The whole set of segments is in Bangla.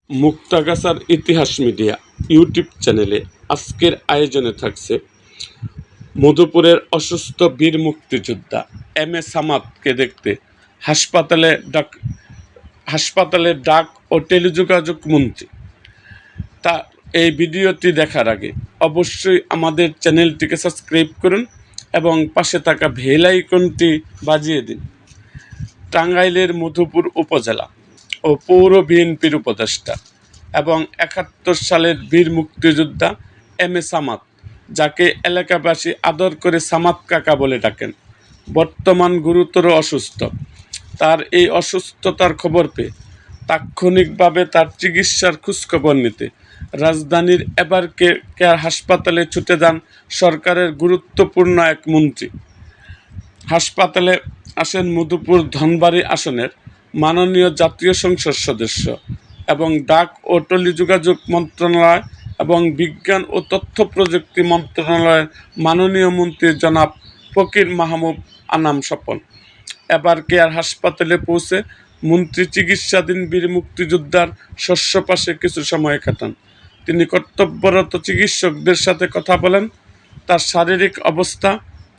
মুক্তাগাছার ইতিহাস মিডিয়া ইউটিউব চ্যানেলে আজকের আয়োজনে থাকছে মধুপুরের অসুস্থ বীর মুক্তিযোদ্ধা এম এ সামাদকে দেখতে হাসপাতালে ডাক ও টেলিযোগাযোগ মন্ত্রী। তা এই ভিডিওটি দেখার আগে অবশ্যই আমাদের চ্যানেলটিকে সাবস্ক্রাইব করুন এবং পাশে থাকা বেল আইকনটি বাজিয়ে দিন। টাঙ্গাইলের মধুপুর উপজেলা ও পৌর বিএনপির উপদেষ্টা এবং ৭১ সালের বীর মুক্তিযোদ্ধা এম এ সামাদ, যাকে এলাকাবাসী আদর করে সামাদ কাকা বলে ডাকেন, বর্তমান গুরুতর অসুস্থ। তার এই অসুস্থতার খবর পেয়ে তাৎক্ষণিকভাবে তার চিকিৎসার খোঁজখবর নিতে রাজধানীর এভারকেয়ার হাসপাতালে ছুটে যান সরকারের গুরুত্বপূর্ণ এক মন্ত্রী। হাসপাতালে আসেন মধুপুর ধনবাড়ী আসনের মাননীয় জাতীয় সংসদ সদস্য এবং ডাক ও টেলিযোগাযোগ মন্ত্রণালয় এবং বিজ্ঞান ও তথ্য প্রযুক্তি মন্ত্রণালয়ের মাননীয় মন্ত্রী জনাব ফকির মাহবুব আনাম স্বপন। এভারকেয়ার হাসপাতালে পৌঁছে মন্ত্রী চিকিৎসাধীন বীর মুক্তিযোদ্ধার শস্য পাশে কিছু সময় কাটান। তিনি কর্তব্যরত চিকিৎসকদের সাথে কথা বলেন, তার শারীরিক অবস্থা,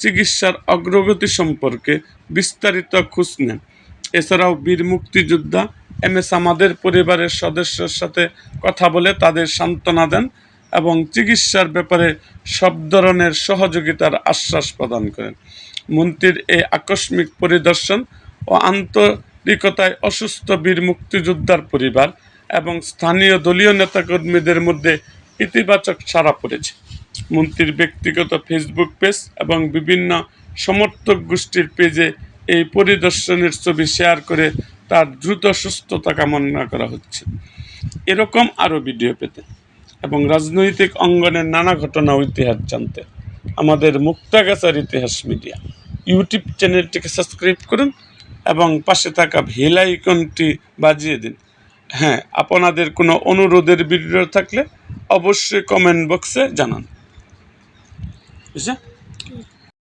চিকিৎসার অগ্রগতি সম্পর্কে বিস্তারিত খোঁজ নেন। এছাড়াও বীর মুক্তিযোদ্ধা এম এ সামাদের পরিবারের সদস্যের সাথে কথা বলে তাদের সান্ত্বনা দেন এবং চিকিৎসার ব্যাপারে সব ধরনের সহযোগিতার আশ্বাস প্রদান করেন। মন্ত্রীর এই আকস্মিক পরিদর্শন ও আন্তরিকতায় অসুস্থ বীর মুক্তিযোদ্ধার পরিবার এবং স্থানীয় দলীয় নেতাকর্মীদের মধ্যে ইতিবাচক সাড়া পড়েছে। মন্ত্রীর ব্যক্তিগত ফেসবুক পেজ এবং বিভিন্ন সমর্থক গোষ্ঠীর পেজে এই পরিদর্শনের ছবি শেয়ার করে তার দ্রুত সুস্থতা কামনা করা হচ্ছে। এরকম আরও ভিডিও পেতে এবং রাজনৈতিক অঙ্গনের নানা ঘটনা ও ইতিহাস জানতে আমাদের মুক্তাগাছার ইতিহাস মিডিয়া ইউটিউব চ্যানেলটিকে সাবস্ক্রাইব করুন এবং পাশে থাকা বেল আইকনটি বাজিয়ে দিন। হ্যাঁ, আপনাদের কোনো অনুরোধের ভিডিও থাকলে অবশ্যই কমেন্ট বক্সে জানান। বুঝছেন?